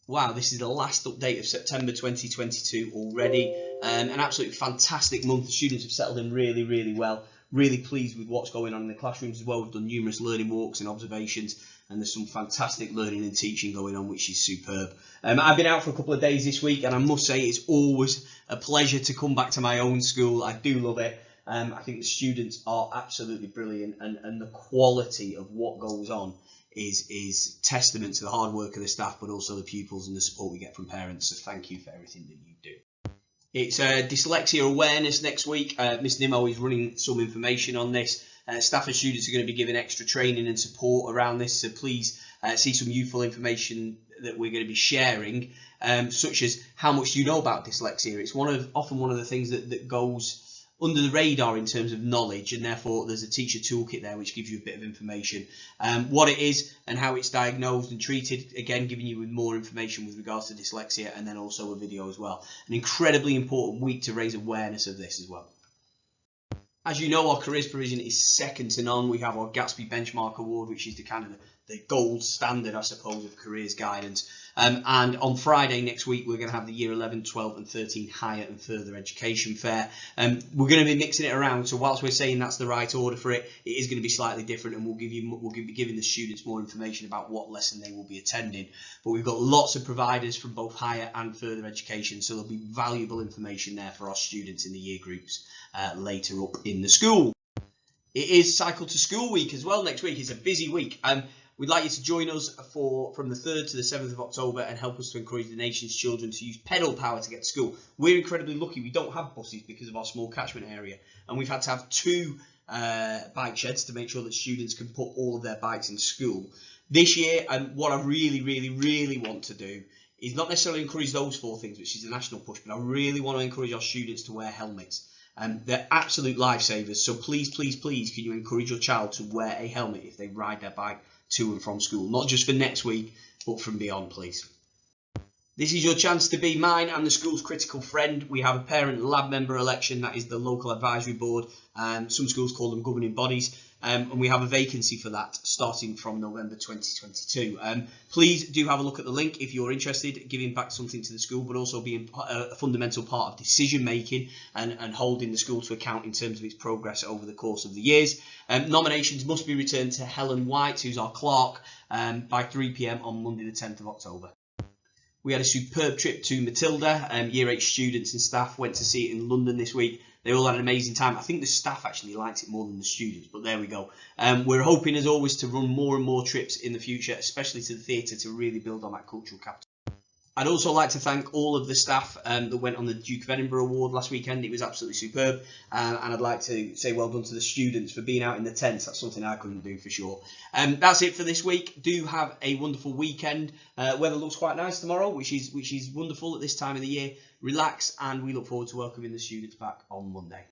Wow, this is the last update of September 2022 already. An absolutely fantastic month. The students have settled in really, really well. Really pleased with what's going on in the classrooms as well. We've done numerous learning walks and observations, and there's some fantastic learning and teaching going on, which is superb. I've been out for a couple of days this week, and I must say it's always a pleasure to come back to my own school. I do love it. I think the students are absolutely brilliant, and the quality of what goes on is testament to the hard work of the staff, but also the pupils and the support we get from parents. So thank you for everything that you do. It's Dyslexia Awareness next week. Miss Nimmo is running some information on this. Staff and students are going to be given extra training and support around this, so please see some useful information that we're going to be sharing, such as how much do you know about dyslexia. It's often one of the things that goes under the radar in terms of knowledge, and therefore there's a teacher toolkit there which gives you a bit of information, what it is and how it's diagnosed and treated, again giving you with more information with regards to dyslexia, and then also a video as well. An incredibly important week to raise awareness of this as well. As you know, our careers provision is second to none. We have our Gatsby Benchmark Award, which is the kind of the gold standard, I suppose, of careers guidance. And on Friday next week, we're going to have the Year 11, 12 and 13 Higher and Further Education Fair. We're going to be mixing it around, so whilst we're saying that's the right order for it, it is going to be slightly different, and we'll be giving the students more information about what lesson they will be attending. But we've got lots of providers from both higher and further education, so there'll be valuable information there for our students in the year groups later up in the school. It is Cycle to School week as well next week. It's a busy week. We'd like you to join us from the 3rd to the 7th of October and help us to encourage the nation's children to use pedal power to get to school. We're incredibly lucky. We don't have buses because of our small catchment area, and we've had to have 2 bike sheds to make sure that students can put all of their bikes in school. This year, what I really want to do is not necessarily encourage those 4 things, which is a national push, but I really want to encourage our students to wear helmets. They're absolute lifesavers, so please can you encourage your child to wear a helmet if they ride their bike to and from school, not just for next week but from beyond, please. This is your chance to be mine and the school's critical friend. We have a parent lab member election, that is the local advisory board, and some schools call them governing bodies, and we have a vacancy for that starting from November 2022. Please do have a look at the link if you're interested, giving back something to the school, but also being a fundamental part of decision making and holding the school to account in terms of its progress over the course of the years. Nominations must be returned to Helen White, who's our clerk, by 3 p.m. on Monday the 10th of October. We had a superb trip to Matilda. Year 8 students and staff went to see it in London this week. They all had an amazing time. I think the staff actually liked it more than the students, but there we go. We're hoping, as always, to run more and more trips in the future, especially to the theatre, to really build on that cultural capital. I'd also like to thank all of the staff that went on the Duke of Edinburgh Award last weekend. It was absolutely superb, and I'd like to say well done to the students for being out in the tents. That's something I couldn't do for sure. That's it for this week. Do have a wonderful weekend. Weather looks quite nice tomorrow, which is wonderful at this time of the year. Relax, and we look forward to welcoming the students back on Monday.